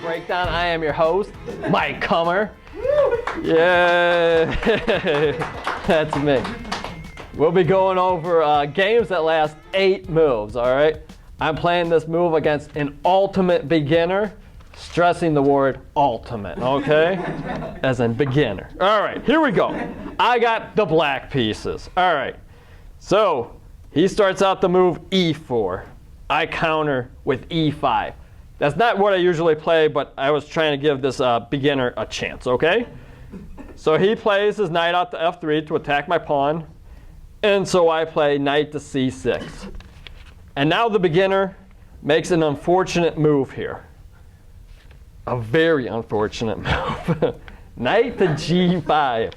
Breakdown. I am your host, Mike Kummer. Yeah, that's me. We'll be going over games that last 8 moves, all right? I'm playing this move against an ultimate beginner, stressing the word ultimate, okay? As in beginner. All right, here we go. I got the black pieces. All right, so he starts out the move E4. I counter with E5. That's not what I usually play, but I was trying to give this beginner a chance, okay? So he plays his knight out to F3 to attack my pawn, and so I play knight to C6. And now the beginner makes an unfortunate move here. A very unfortunate move. Knight to G5.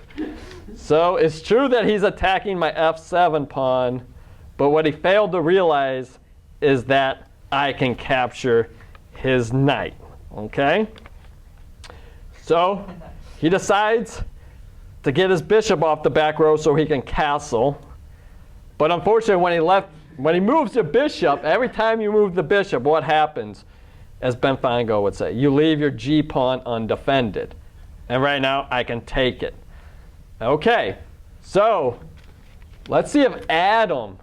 So it's true that he's attacking my F7 pawn, but what he failed to realize is that I can capture his knight, okay? So he decides to get his bishop off the back row so he can castle. But unfortunately, when he moves the bishop, every time you move the bishop, what happens? As Ben Fango would say, you leave your G pawn undefended. And right now, I can take it. Okay, so let's see if Adam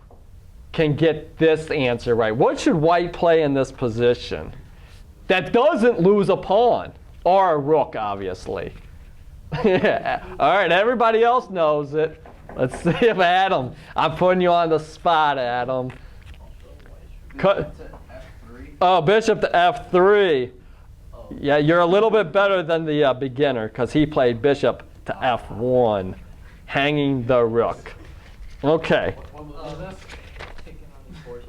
can get this answer right. What should white play in this position that doesn't lose a pawn or a rook, obviously? Yeah. All right, everybody else knows it. Let's see if Adam, I'm putting you on the spot, Adam. Bishop to F3. Oh, bishop to F3. Yeah, you're a little bit better than the beginner because he played bishop to F1, hanging the rook. Okay.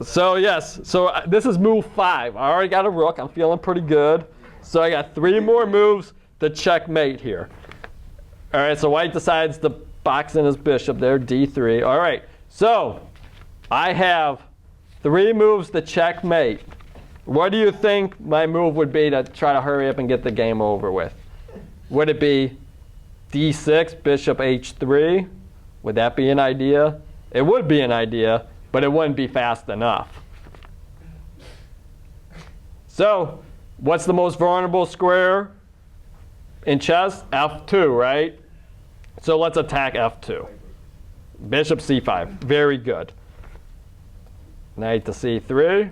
So yes, so this is move 5. I already got a rook. I'm feeling pretty good. So I got 3 more moves to checkmate here. All right, so white decides to box in his bishop there, D3. All right, so I have 3 moves to checkmate. What do you think my move would be to try to hurry up and get the game over with? Would it be D6, bishop H3? Would that be an idea? It would be an idea, but it wouldn't be fast enough. So, what's the most vulnerable square in chess? F2, right? So let's attack F2. Bishop C5, very good. Knight to C3.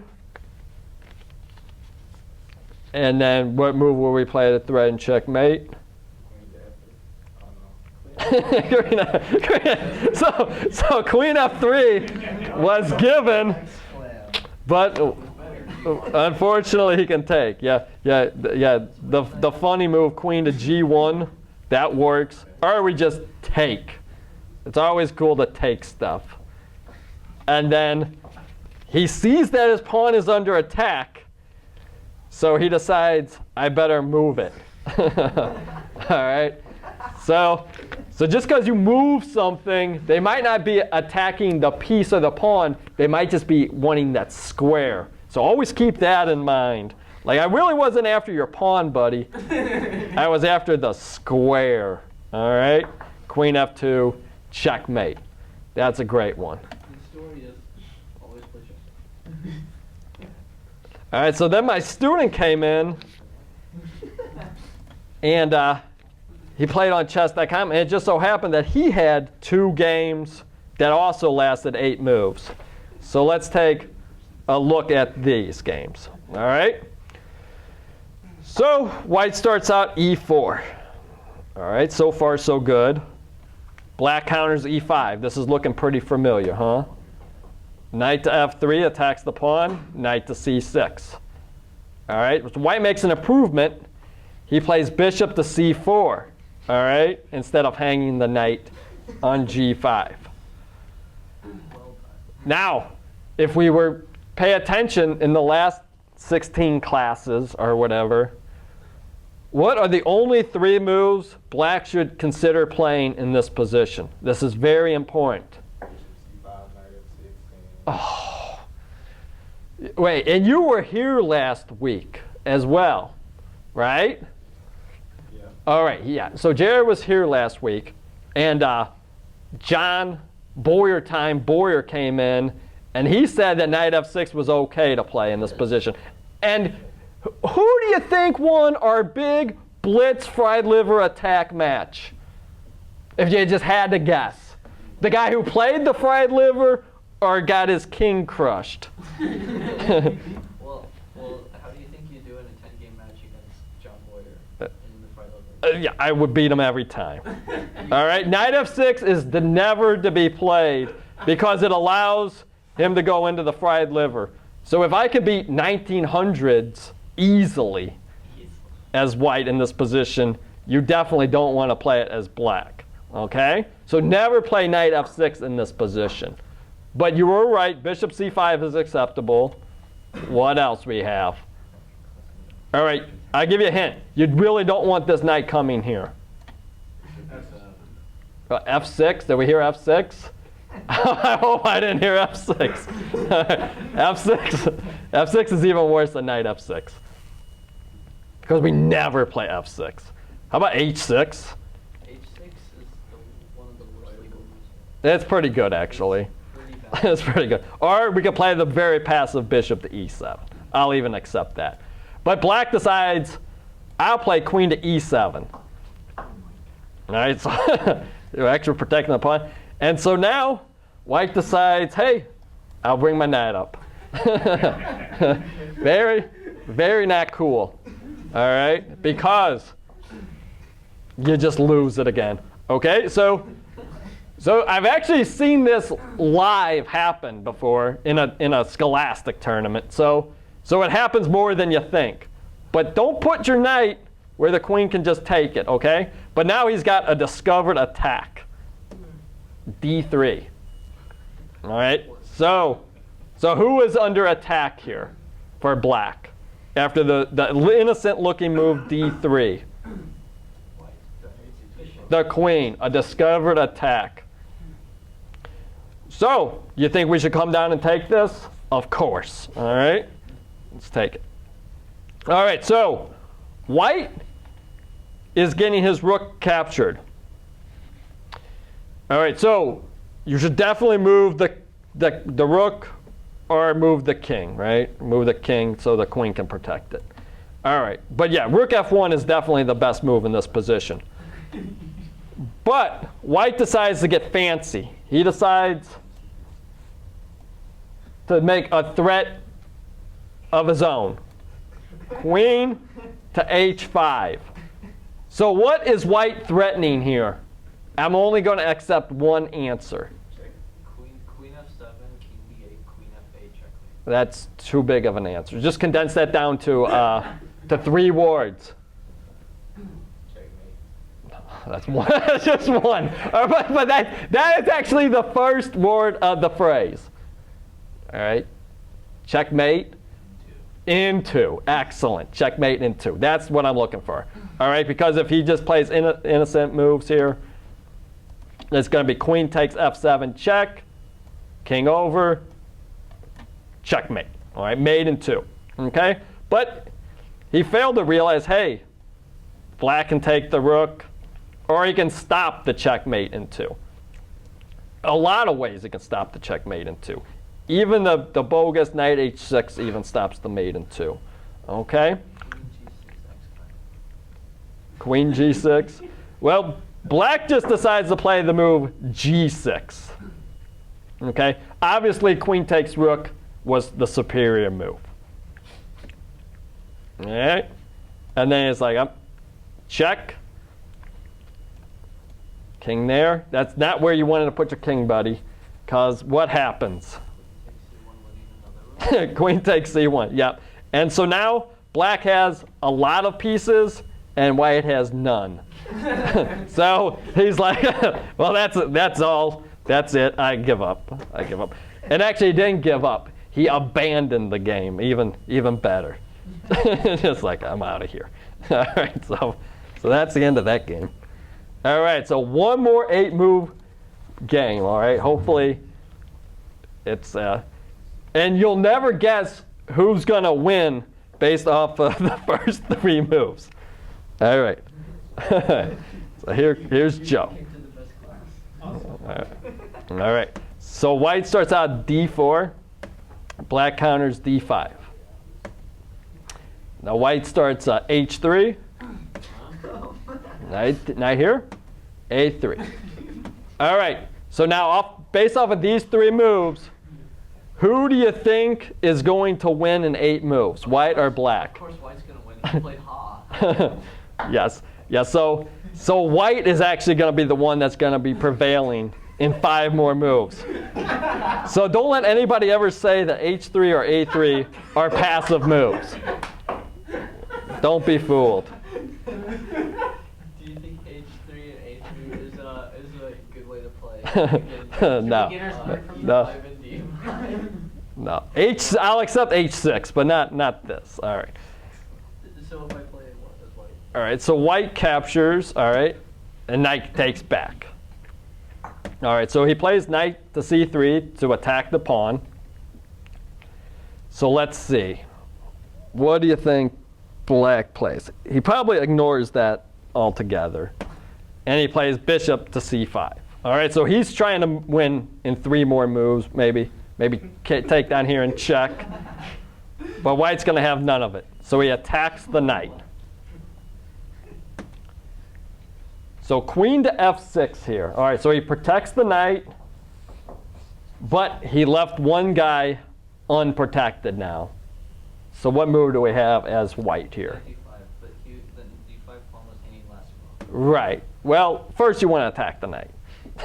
And then what move will we play to threaten checkmate? So Queen F3 was given, but unfortunately he can take. The funny move, Queen to G1, that works. Or we just take. It's always cool to take stuff. And then he sees that his pawn is under attack, so he decides I better move it. All right. So just because you move something, they might not be attacking the piece or the pawn. They might just be wanting that square. So always keep that in mind. Like, I really wasn't after your pawn, buddy. I was after the square. All right? Queen F2, checkmate. That's a great one. The story is always play chess. All right, so then my student came in, and he played on chess.com, and it just so happened that he had 2 games that also lasted 8 moves. So let's take a look at these games. All right? So white starts out E4. All right, so far so good. Black counters E5. This is looking pretty familiar, huh? Knight to F3 attacks the pawn. Knight to C6. All right, so white makes an improvement. He plays bishop to C4. All right, instead of hanging the knight on G5. Now, if we were pay attention in the last 16 classes or whatever, what are the only 3 moves black should consider playing in this position? This is very important. Oh. Wait, and you were here last week as well, right? Yeah. All right, yeah. So Jared was here last week, and John Boyer came in, and he said that knight f6 was okay to play in this position. And who do you think won our big blitz fried liver attack match? If you just had to guess. The guy who played the fried liver or got his king crushed? Well, how do you think you do in a 10-game match against John Boyer in the fried liver? Yeah, I would beat him every time. All right, knight f6 is never to be played because it allows him to go into the fried liver. So if I could beat 1900s easily as white in this position, you definitely don't want to play it as black. Okay? So never play knight f6 in this position. But you were right, bishop c5 is acceptable. What else we have? All right, I'll give you a hint. You really don't want this knight coming here. F6, did we hear f6? I hope I didn't hear f6. F6 is even worse than knight f6. Because we never play f6. How about h6? H6 is one of the worst legal moves. It's pretty good, actually. It's pretty good. Or we could play the very passive bishop to e7. I'll even accept that. But black decides, I'll play queen to e7. All right, so you're actually protecting the pawn. And so now, white decides, hey, I'll bring my knight up. Very, very not cool. All right, because you just lose it again. Okay, so I've actually seen this live happen before in a scholastic tournament. So it happens more than you think. But don't put your knight where the queen can just take it, okay? But now he's got a discovered attack. D3. All right, so who is under attack here for black after the innocent looking move D3? The queen, a discovered attack. So, you think we should come down and take this? Of course, all right? Let's take it. All right, so white is getting his rook captured. All right, so you should definitely move the rook or move the king, right? Move the king so the queen can protect it. All right, but yeah, rook f1 is definitely the best move in this position. But white decides to get fancy. He decides to make a threat of his own. Queen to h5. So what is white threatening here? I'm only going to accept one answer. Queen f7, king d8, queen f8, checkmate. That's too big of an answer. Just condense that down to 3 words. That's one. That's just one. But that is actually the first word of the phrase. All right. Checkmate. Into. Excellent. Checkmate into. That's what I'm looking for. All right. Because if he just plays innocent moves here, it's going to be queen takes f7 check, king over, checkmate. All right. Mate in 2. Okay. But he failed to realize, hey, black can take the rook. Or he can stop the checkmate in 2. A lot of ways he can stop the checkmate in 2. Even the bogus knight h6 even stops the mate in 2. Okay? Queen g6. Well, black just decides to play the move g6. Okay? Obviously, queen takes rook was the superior move. All right? And then it's like, check. King there. That's not where you wanted to put your king, buddy. Because what happens? Queen takes c1. Yep. And so now black has a lot of pieces and white has none. So he's like, well, that's all. That's it. I give up. I give up. And actually, he didn't give up. He abandoned the game. Even better. Just like, I'm out of here. All right. So that's the end of that game. All right, so one more 8-move game, all right? Hopefully it's, and you'll never guess who's going to win based off of the first 3 moves. All right. So here's Joe. All right. So white starts out d4. Black counters d5. Now white starts H3. Knight here, A3. All right, so now based off of these 3 moves, who do you think is going to win in 8 moves, white or black? Of course white's going to win. He played Ha. Yes, so white is actually going to be the one that's going to be prevailing in 5 more moves. So don't let anybody ever say that H3 or A3 are passive moves. Don't be fooled. Do you think H3 and A3 is a good way to play? No. No. I'll accept H6, but not this. All right. So if I play what as white? All right, so white captures, all right, and knight takes back. All right, so he plays knight to C3 to attack the pawn. So let's see. What do you think black plays? He probably ignores that altogether. And he plays bishop to C5. All right, so he's trying to win in 3 more moves, maybe take down here and check. But white's going to have none of it. So he attacks the knight. So queen to F6 here. All right, so he protects the knight, but he left one guy unprotected now. So what move do we have as white here? D5, but the D5 pawn was hanging last move. Right. Well, first you want to attack the knight.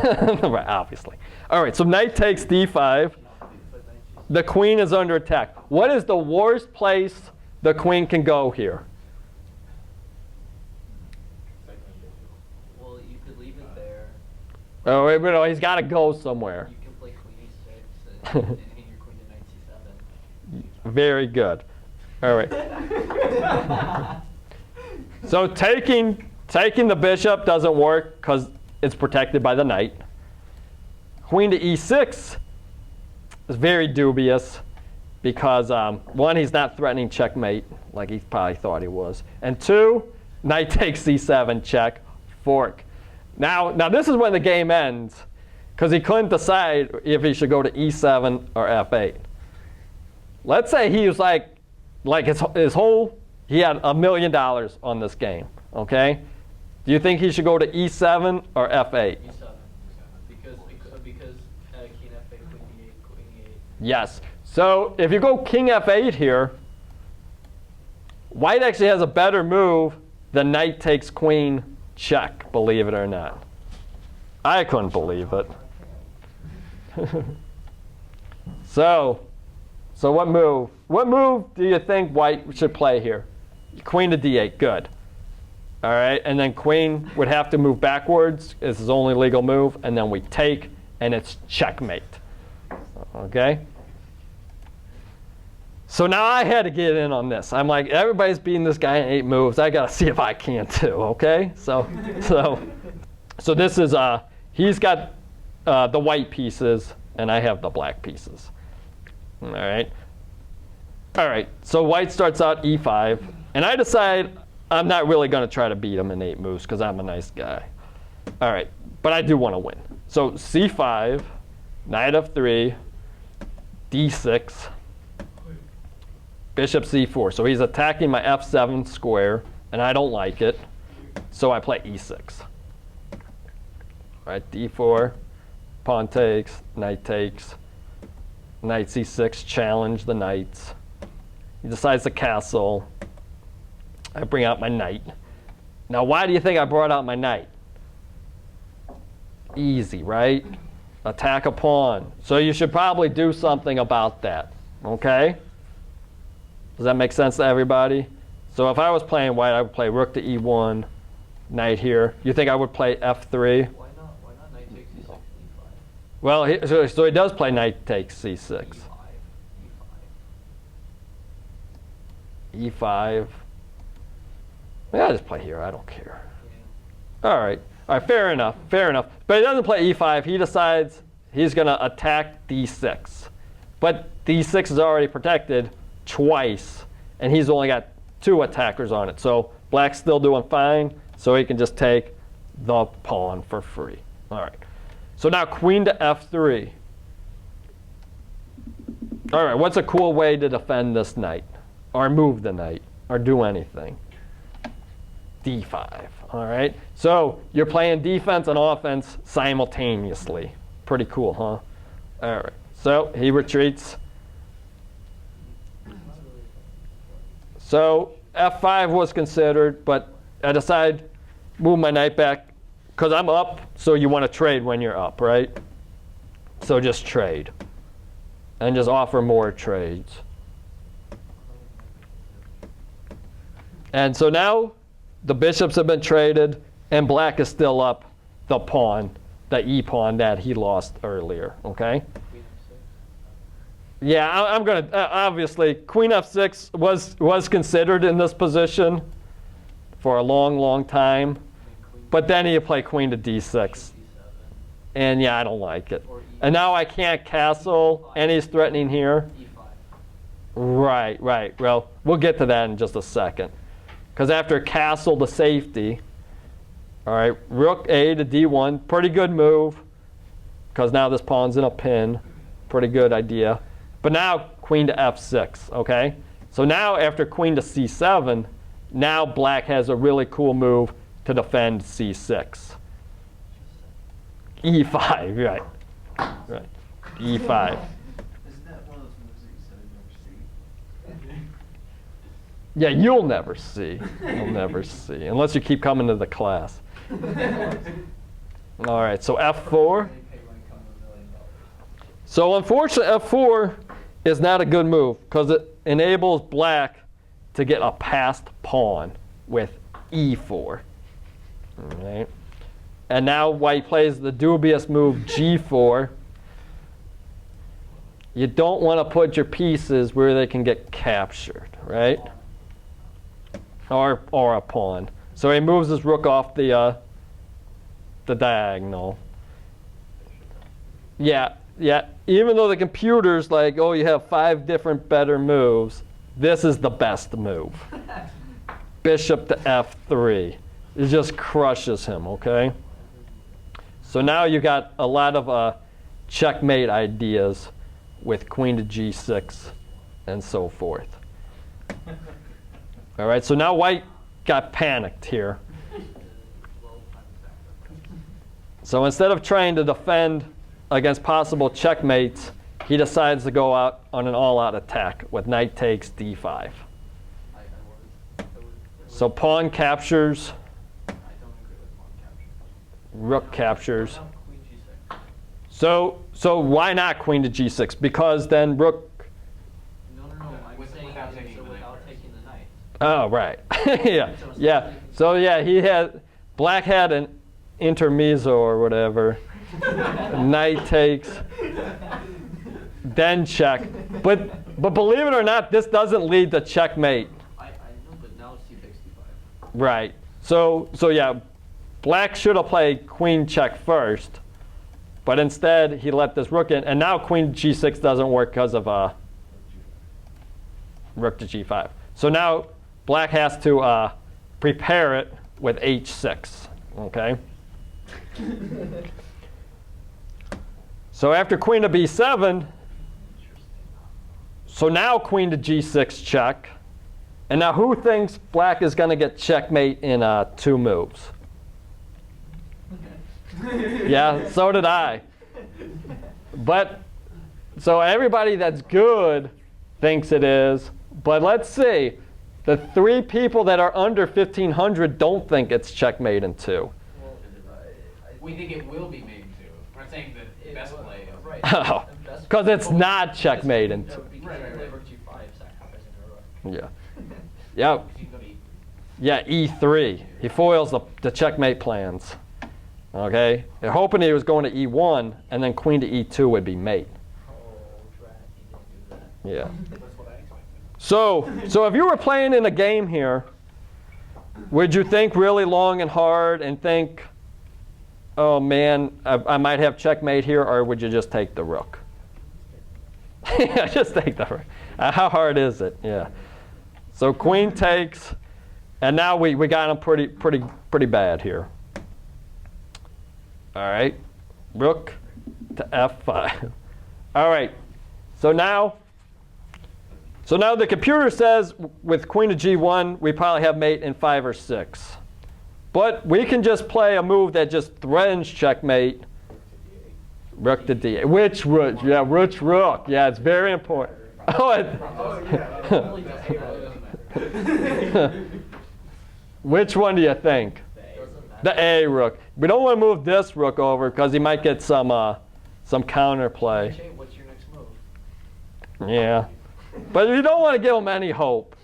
Right, obviously. All right, so knight takes D5. The queen is under attack. What is the worst place the queen can go here? Well, you could leave it there. Oh, wait, no, he's got to go somewhere. You can play queen E6 and hang your queen to knight C7. Very good. All right. So taking the bishop doesn't work because it's protected by the knight. Queen to E6 is very dubious because, 1, he's not threatening checkmate like he probably thought he was. And 2, knight takes C7, check, fork. Now this is when the game ends because he couldn't decide if he should go to E7 or F8. Let's say he was like his whole, he had $1 million on this game, okay? Do you think he should go to E7 or F8? E7, because king F8, queen D8, queen E8. Yes. So if you go king F8 here, white actually has a better move than knight takes queen check, believe it or not. I couldn't believe it. So what move? What move do you think white should play here? Queen to D8, good. All right, and then queen would have to move backwards. It's his only legal move, and then we take, and it's checkmate. Okay? So now I had to get in on this. I'm like, everybody's beating this guy in 8 moves. I got to see if I can too, okay? So this is, he's got the white pieces, and I have the black pieces. All right. All right, so white starts out E5, and I decide I'm not really going to try to beat him in 8 moves because I'm a nice guy. All right, but I do want to win. So C5, knight F3, D6, bishop C4. So he's attacking my F7 square, and I don't like it, so I play E6. All right, D4, pawn takes, knight C6, challenge the knights. He decides to castle. I bring out my knight. Now, why do you think I brought out my knight? Easy, right? Attack a pawn. So you should probably do something about that, okay? Does that make sense to everybody? So if I was playing white, I would play rook to E1, knight here. You think I would play F3? Why not knight takes C6 and E5? Well, so he does play knight takes C6. E5. Yeah, I'll just play here. I don't care. Yeah. All right, fair enough. But he doesn't play E5. He decides he's going to attack D6. But D6 is already protected twice, and he's only got 2 attackers on it. So black's still doing fine, so he can just take the pawn for free. All right. So now queen to F3. All right, what's a cool way to defend this knight? Or move the knight? or do anything. D5. All right. So you're playing defense and offense simultaneously. Pretty cool, huh? All right. So he retreats. So F5 was considered, but I decided move my knight back because I'm up. So you want to trade when you're up, right? So just trade and just offer more trades. And so now the bishops have been traded, and black is still up the pawn, the E pawn that he lost earlier, okay? Yeah, I'm going to, obviously, Queen F6 was considered in this position for a long, long time. But then you play Queen to D6. And yeah, I don't like it. And now I can't castle, and he's threatening here. Right, right. Well, we'll get to that in just a second. Because after castle to safety, all right, rook A to D1, pretty good move. Because now this pawn's in a pin. Pretty good idea. But now queen to F6, okay? So now after queen to C7, now black has a really cool move to defend C6. E5, right. Right. E5. Isn't that one of those moves that you said I'd never see? Yeah, you'll never see. You'll never see, unless you keep coming to the class. All right, so F4. So unfortunately, F4 is not a good move because it enables black to get a passed pawn with E4. All right. And now white plays the dubious move G4. You don't want to put your pieces where they can get captured, right? Or a pawn. So he moves his rook off the diagonal. Yeah, yeah. Even though the computer's like, oh, you have 5 different better moves, this is the best move. Bishop to F3. It just crushes him, okay? So now you got a lot of checkmate ideas with queen to G6 and so forth. All right, so now white got panicked here. So instead of trying to defend against possible checkmates, he decides to go out on an all-out attack with knight takes D5. So pawn captures. Rook captures. So why not queen to G6? Because then rook. No. I'm saying without taking the knight. Oh, right. Yeah, yeah. So yeah, black had an intermezzo or whatever. Knight takes, then check. But believe it or not, this doesn't lead to checkmate. I know, but now C takes D5. Right. So yeah, black should have played queen check first, but instead he let this rook in, and now queen G6 doesn't work because of rook to G5. So now black has to prepare it with H6. Okay. So after queen to B7, so now queen to G6 check. And now who thinks black is going to get checkmate in 2 moves? Yeah, so did I. But, so everybody that's good thinks it is. But let's see. The 3 people that are under 1,500 don't think it's checkmate in 2. We think it will be made in 2. We're not saying the best play. Right. Oh, because it's not checkmate in 2. Yeah. Yep. Yeah, E3. He foils the checkmate plans. Okay? They're hoping he was going to E1, and then queen to E2 would be mate. Yeah. So if you were playing in a game here, would you think really long and hard and think, oh man, I might have checkmate here, or would you just take the rook? Yeah, just take the rook. How hard is it? Yeah. So queen takes, and now we got him pretty bad here. All right, rook to F5. All right, so now So now the computer says with queen to g1, we probably have mate in 5 or 6. But we can just play a move that just threatens checkmate. Rook to d8. Which rook? Yeah, which rook? Yeah, it's very important. Which one do you think? The A rook. We don't want to move this rook over because he might get some counterplay. What's your next move? Yeah. But you don't want to give him any hope.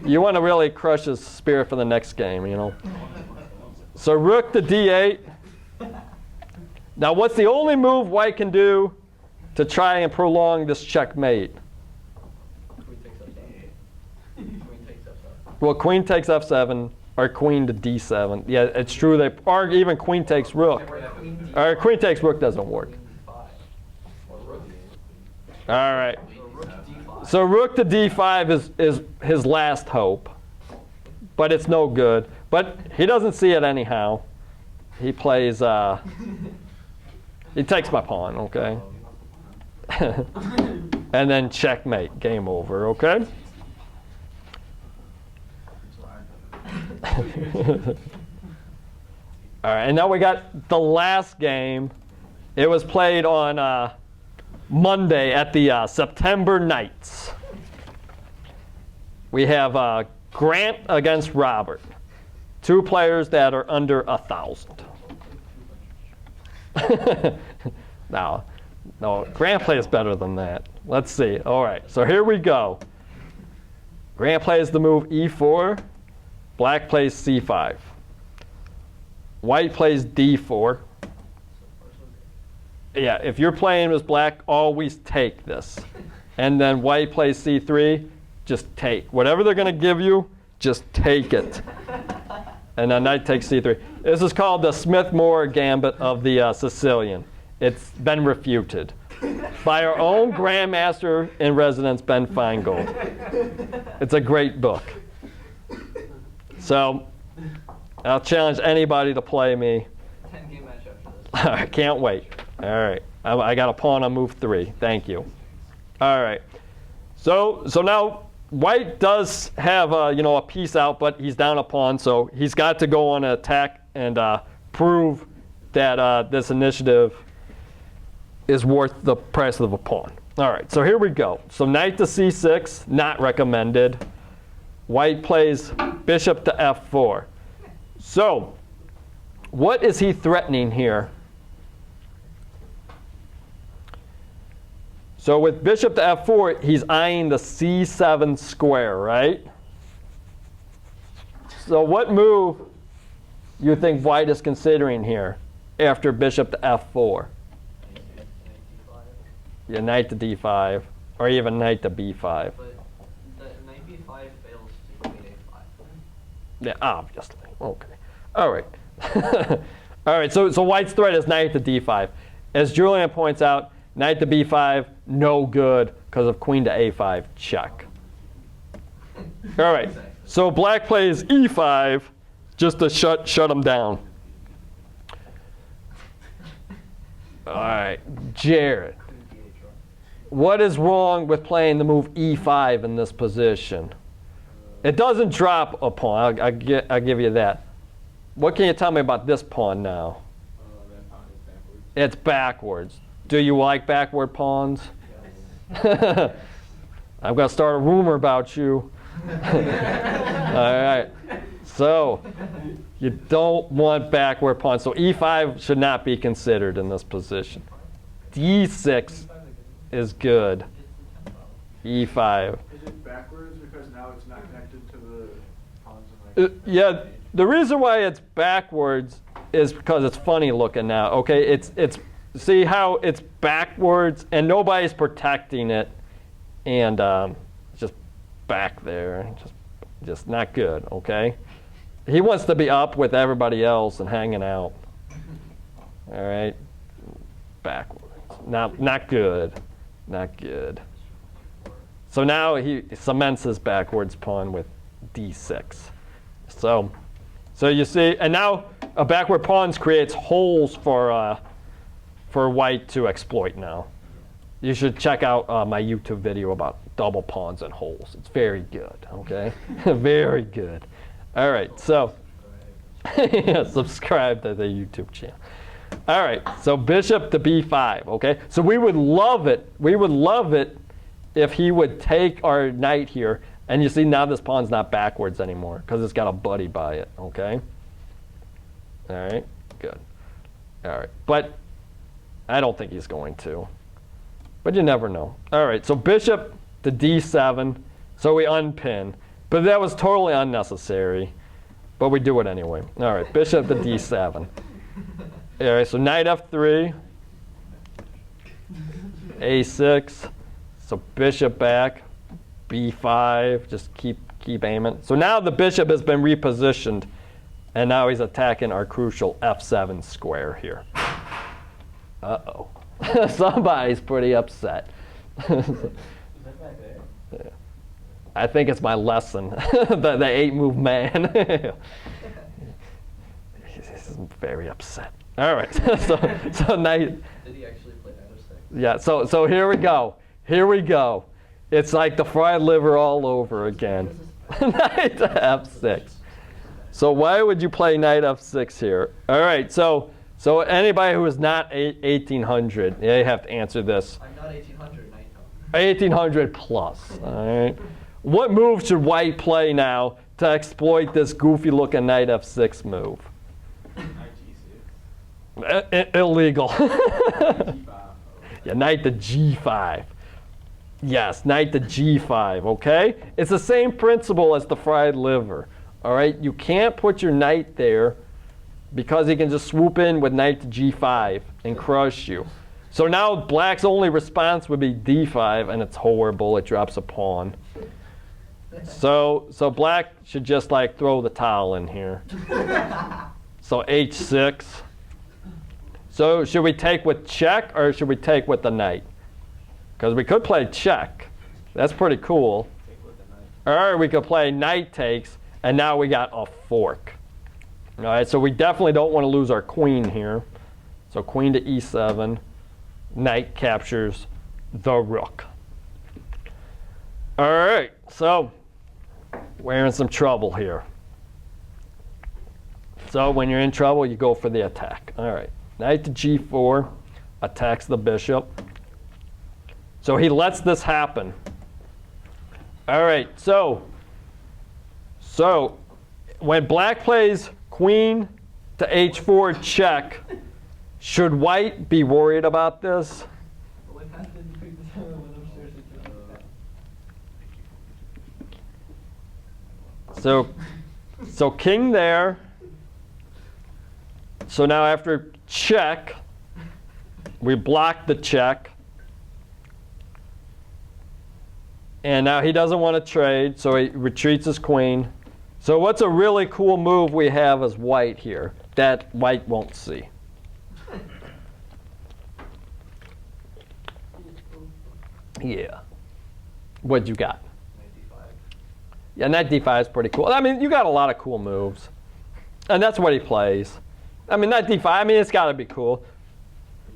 You want to really crush his spirit for the next game, you know. So rook to d8. Now what's the only move white can do to try and prolong this checkmate? Queen takes f7. Queen takes f7. Well, queen takes f7 or queen to d7. Yeah, it's true. Or even queen takes rook. Or queen takes rook doesn't work. All right. So rook to d5 is his last hope. But it's no good. But he doesn't see it anyhow. He plays, he takes my pawn, okay? And then checkmate, game over, okay? All right, and now we got the last game. It was played on Monday at the September Knights. We have Grant against Robert. 2 players that are under 1,000. No, Grant plays better than that. Let's see. All right, so here we go. Grant plays the move e4. Black plays c5. White plays d4. Yeah, if you're playing as black, always take this. And then white plays c3. Just take. Whatever they're going to give you, just take it. And then knight takes c3. This is called the Smith-Morra gambit of the Sicilian. It's been refuted by our own Grandmaster in Residence, Ben Feingold. It's a great book. So I'll challenge anybody to play me. 10-game match after this. I can't wait. All right. I got a pawn on move 3. Thank you. All right. So now white does have a piece out, but he's down a pawn, so he's got to go on an attack and prove that this initiative is worth the price of a pawn. All right, so here we go. So knight to c6, not recommended. White plays bishop to f4. So what is he threatening here? So with bishop to f4, he's eyeing the c7 square, right? So what move you think white is considering here after bishop to f4? Yeah, knight to d5, or even knight to b5. But the knight b5 fails to queen a5. Yeah, obviously. Okay. All right. All right, so white's threat is knight to d5. As Julian points out, knight to b5, no good because of queen to a5, check. All right, so black plays e5 just to shut him down. All right, Jared. What is wrong with playing the move e5 in this position? It doesn't drop a pawn, I'll give you that. What can you tell me about this pawn now? That pawn is backwards. It's backwards. Do you like backward pawns? Yes. I'm going to start a rumor about you. All right. So you don't want backward pawns. So e5 should not be considered in this position. d6 is good. e5. Is it backwards because now it's not connected to the pawns and Yeah, the reason why it's backwards is because it's funny looking now. Okay, it's see how it's backwards and nobody's protecting it, and it's just back there, just not good. Okay, he wants to be up with everybody else and hanging out. All right, backwards, not good, not good. So now he cements his backwards pawn with d6. So you see, and now a backward pawn creates holes for white to exploit now. You should check out my YouTube video about double pawns and holes. It's very good, okay? Very good. All right, so yeah, subscribe to the YouTube channel. All right, so bishop to b5, okay? So we would love it if he would take our knight here. And you see now this pawn's not backwards anymore because it's got a buddy by it, okay? All right, good. All right, but I don't think he's going to. But you never know. All right, so bishop to d7. So we unpin. But that was totally unnecessary. But we do it anyway. All right, bishop to d7. All right, so knight f3. a6. So bishop back. b5. Just keep aiming. So now the bishop has been repositioned. And now he's attacking our crucial f7 square here. Uh-oh. Somebody's pretty upset. Is that back there? Yeah. I think it's my lesson, the 8-move man. He's very upset. All right, so knight. Did he actually play knight of 6? Yeah, so here we go. Here we go. It's like the fried liver all over again. Knight to f6. So why would you play knight f6 here? All right, so anybody who is not 1800, they have to answer this. I'm not 1800, knight. 1800 plus, all right? What move should white play now to exploit this goofy-looking knight f6 move? Illegal. Yeah, knight to g5. Yes, knight to g5, okay? It's the same principle as the fried liver, all right? You can't put your knight there because he can just swoop in with knight to g5 and crush you. So now black's only response would be d5, and it's horrible. It drops a pawn. So black should just like throw the towel in here. So h6. So should we take with check or should we take with the knight? Because we could play check. That's pretty cool. Or we could play knight takes, and now we got a fork. All right, so we definitely don't want to lose our queen here. So queen to e7. Knight captures the rook. All right, so we're in some trouble here. So when you're in trouble, you go for the attack. All right, knight to g4 attacks the bishop. So he lets this happen. All right, so when black plays queen to h4 check, should white be worried about this? What happened between the time when upstairs and So king there. So now after check, we block the check. And now he doesn't want to trade, so he retreats his queen. So what's a really cool move we have as white here that white won't see? Yeah. What'd you got? Knight d5. Yeah, knight d5 is pretty cool. I mean, you got a lot of cool moves. And that's what he plays. I mean, knight d5, I mean, it's got to be cool.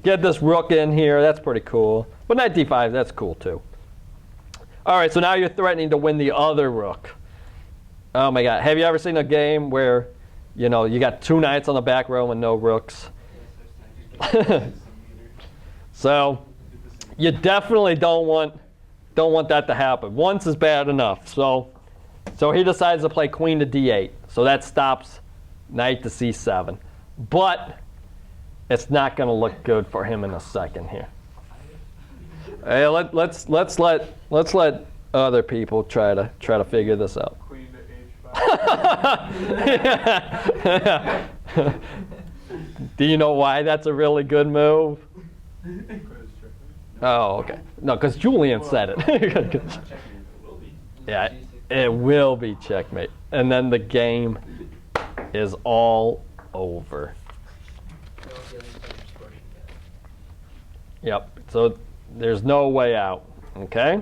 Get this rook in here, that's pretty cool. But knight d5, that's cool too. All right, so now you're threatening to win the other rook. Oh my God, have you ever seen a game where, you know, you got two knights on the back row and no rooks? So you definitely don't want that to happen. Once is bad enough. So he decides to play queen to d8. So that stops knight to c7. But it's not going to look good for him in a second here. Hey, let's let other people try to figure this out. Queen to h5. Do you know why that's a really good move? Oh, okay. No, because Julian said it. Yeah, it will be checkmate. And then the game is all over. Yep. So there's no way out. Okay?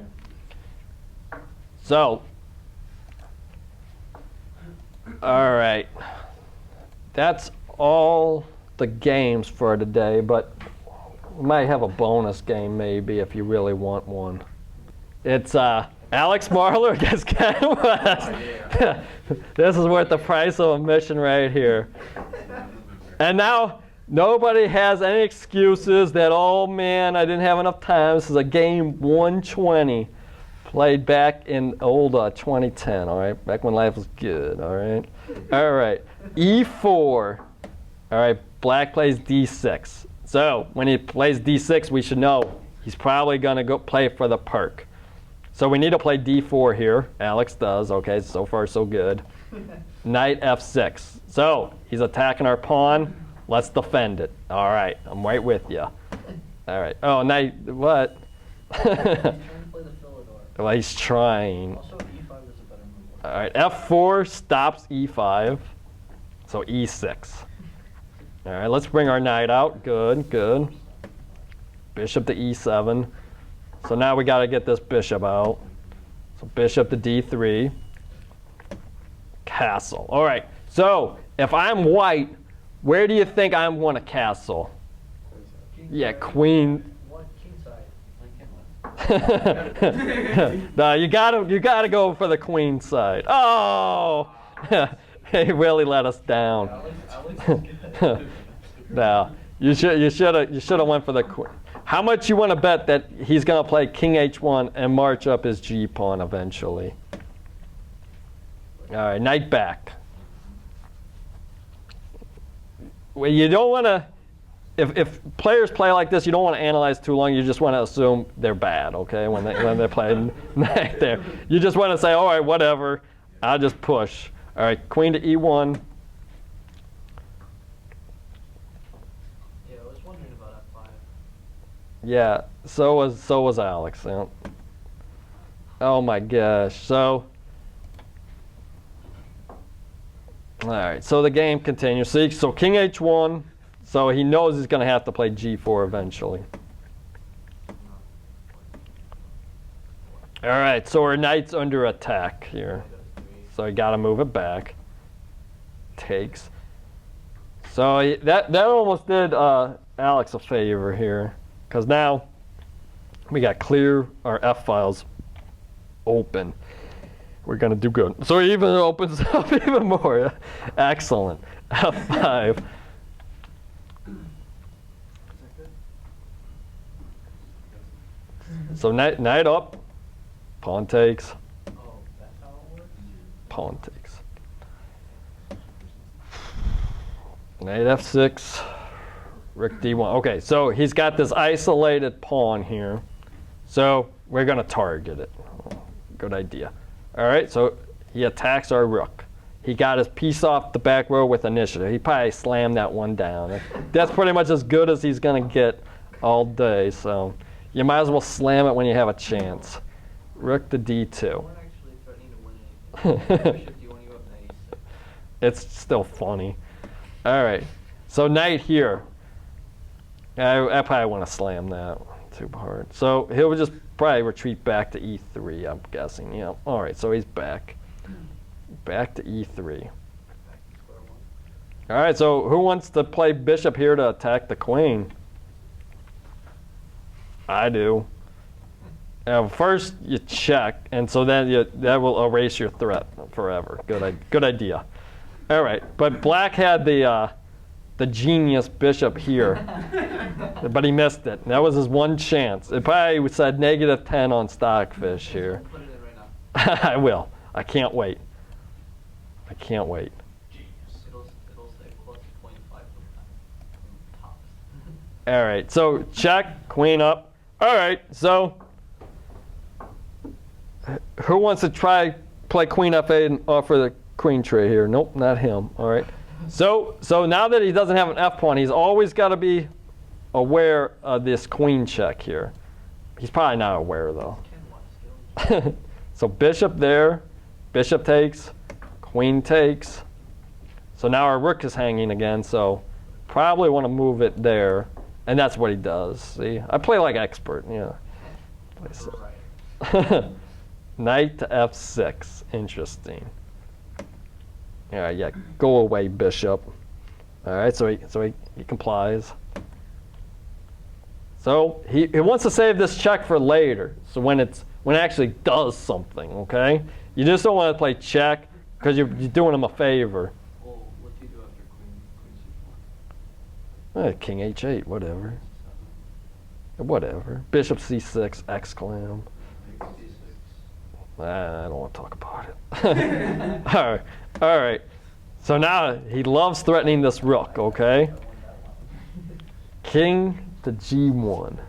So, all right. That's all the games for today, but We might have a bonus game maybe if you really want one. It's Alex Marler against Ken West. This is worth the price of admission right here. And now nobody has any excuses that, oh man, I didn't have enough time. This is a game 120 played back in old 2010, all right? Back when life was good, all right? All right, E4. All right, black plays D6. So when he plays D6, we should know he's probably going to go play for the Pirc. So we need to play D4 here. Alex does. Okay, so far so good. Knight F6. So he's attacking our pawn. Let's defend it. All right, I'm right with you. All right. Oh, knight, what? He's trying to play the Philidor. Well, he's trying. Also, E5 is a better move. All right, F4 stops E5. So E6. All right, let's bring our knight out. Good, good. Bishop to E7. So now we got to get this bishop out. So bishop to D3. Castle. All right, so if I'm white, where do you think I'm going to castle? King Yeah, side. queen. What king side? No, you gotta go for the queen side. Oh, he really let us down. Alex is good. No, you should have went for the queen. How much you want to bet that he's gonna play King H1 and march up his G pawn eventually? All right, knight back. Well, you don't want to. If players play like this, you don't want to analyze too long. You just want to assume they're bad, okay? When they play knight there, you just want to say, all right, whatever. I'll just push. All right, queen to E1. Yeah, I was wondering about F5. Yeah, so was Alex. Yeah. Oh my gosh. So, all right. So the game continues. See, so King H1. So he knows he's going to have to play G4 eventually. All right. So our knight's under attack here. So you got to move it back. Takes. So that almost did Alex a favor here, because now we got clear our F files open. We're gonna do good. So it even opens up even more. Excellent. F5. So knight up. Pawn takes. Oh, that's how it works? Pawn takes. Knight F6. Rook D1. Okay, so he's got this isolated pawn here. So we're going to target it. Good idea. All right, so he attacks our rook. He got his piece off the back row with initiative. He probably slammed that one down. That's pretty much as good as he's going to get all day. So you might as well slam it when you have a chance. Rook to D2. You weren't actually threatening to win anything. Bishop, do you want to go up to A6? It's still funny. All right, so knight here. I probably want to slam that too hard. So he'll just probably retreat back to E3, I'm guessing. Yeah. All right, so he's back. Back to E3. Back to square one. All right, so who wants to play bishop here to attack the queen? I do. First, you check, and so then that will erase your threat forever. Good idea. All right, but black had the genius bishop here, but he missed it. That was his one chance. It probably said -10 on Stockfish here. Put it in right now. I will. I can't wait. I can't wait. It'll say plus 0.5 tops. All right, so check, queen up. All right, so who wants to play queen F8 and offer the queen trade here? Nope, not him. All right. So now that he doesn't have an F pawn, he's always got to be aware of this queen check here. He's probably not aware though. So bishop there, bishop takes, queen takes. So now our rook is hanging again, so probably want to move it there. And that's what he does. See, I play like expert, yeah. Right. Knight to F6, interesting. All right, yeah, go away, bishop. All right, so he complies. So he wants to save this check for later. So when it actually does something, okay? You just don't want to play check because you're doing him a favor. Well, what do you do after queen C4? King h8, whatever. Whatever. Bishop c6, exclam. I don't want to talk about it. All right. So now he loves threatening this rook, okay? King to g1. Yeah,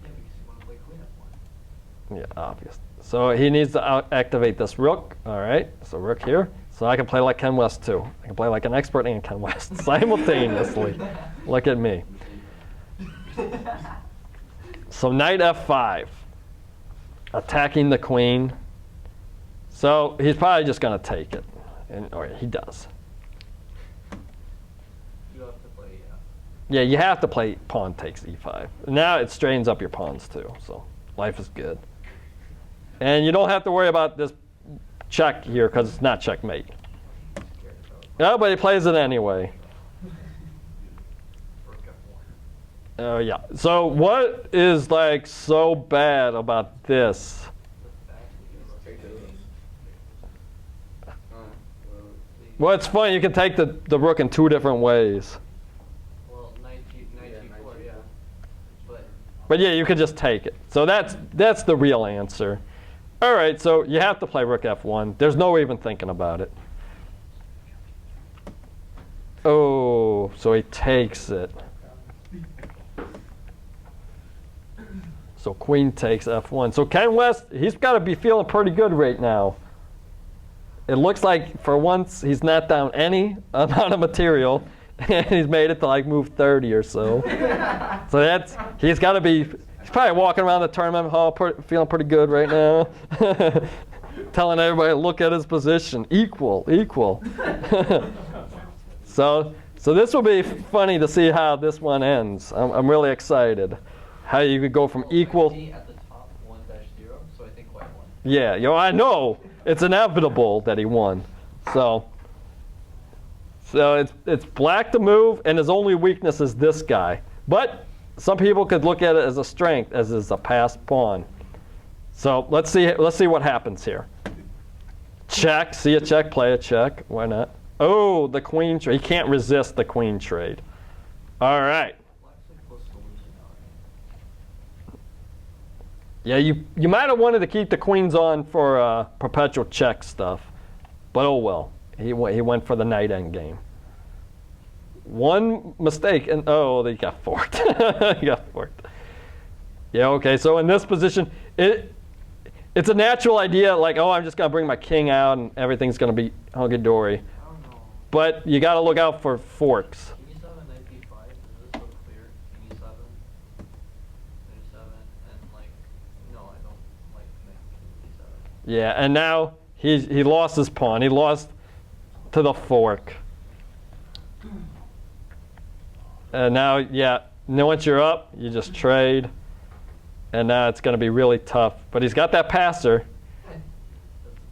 because you want to play queen F1. Yeah, obvious. So he needs to activate this rook. All right, so rook here. So I can play like Ken West too. I can play like an expert and Ken West simultaneously. Look at me. So knight f5, attacking the queen. So he's probably just going to take it, or he does. You have to play, Yeah, you have to play pawn takes e5. Now it straightens up your pawns too, so life is good. And you don't have to worry about this check here because it's not checkmate. No, but he plays it anyway. Oh yeah. So what is like so bad about this? Well, it's funny. You can take the rook in two different ways. Well, knight G4, yeah. But yeah, you could just take it. So that's the real answer. All right, so you have to play rook f1. There's no even thinking about it. Oh, so he takes it. So queen takes f1. So Ken West, he's got to be feeling pretty good right now. It looks like for once he's not down any amount of material, and he's made it to like move 30 or so. So he's got to be. He's probably walking around the tournament hall feeling pretty good right now, telling everybody to look at his position. Equal. So this will be funny to see how this one ends. I'm really excited. How you could go from equal. At the top 1-0, so I think white won. Yeah, I know. It's inevitable that he won. So it's black to move, and his only weakness is this guy. But some people could look at it as a strength, as is a passed pawn. So let's see what happens here. Check, see a check, play a check. Why not? Oh, the queen trade. He can't resist the queen trade. All right. Yeah, you might have wanted to keep the queens on for perpetual check stuff, but oh well. He went for the knight endgame. One mistake, and oh, he got forked. He got forked. Yeah, okay. So in this position, it's a natural idea, like, oh, I'm just gonna bring my king out and everything's gonna be hunky-dory. But you got to look out for forks. King e7, knight b5, is this so clear? King e7, knight e7, and like, no, I don't like knight e7. Yeah, and now he lost his pawn. He lost to the fork. And now, yeah, once you're up, you just trade. And now it's going to be really tough. But he's got that passer.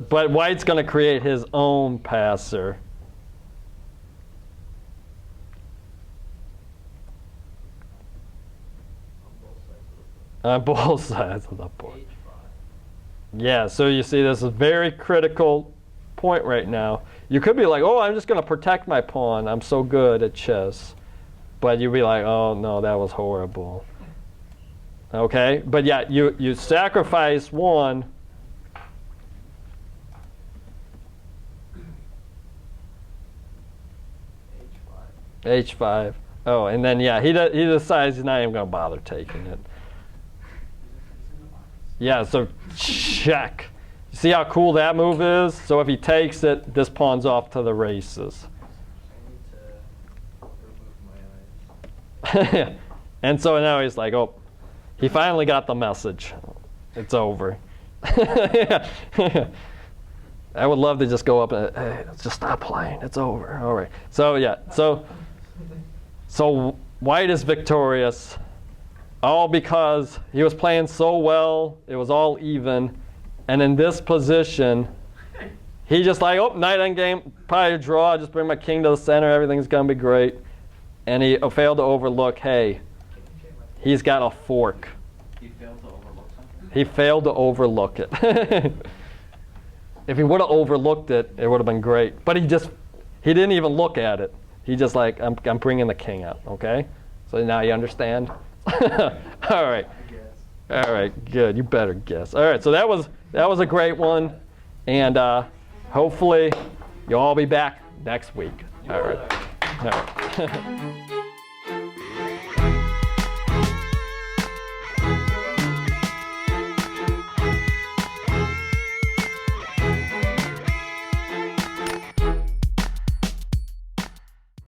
But white's going to create his own passer. On both sides of the board. Yeah, so you see this is a very critical point right now. You could be like, oh, I'm just going to protect my pawn. I'm so good at chess. But you'd be like, oh, no, that was horrible. Okay, but yeah, you sacrifice one. H5. Oh, and then, yeah, he decides he's not even going to bother taking it. Yeah, so check. You see how cool that move is? So if he takes it, this pawn's off to the races. I need to remove my eyes. And so now he's like, oh, he finally got the message. It's over. I would love to just go up and, hey, let's just stop playing. It's over. All right. So, yeah. So white is victorious. All because he was playing so well. It was all even. And in this position, he just like, oh, knight endgame, probably a draw. Just bring my king to the center. Everything's going to be great. And he failed to overlook, hey, He's got a fork. He failed to overlook something? He failed to overlook it. If he would have overlooked it, it would have been great. But he didn't even look at it. He just like, I'm bringing the king out, okay? So now you understand? All right. All right, good. You better guess. All right, so that was a great one. And hopefully you'll all be back next week. All right. All right.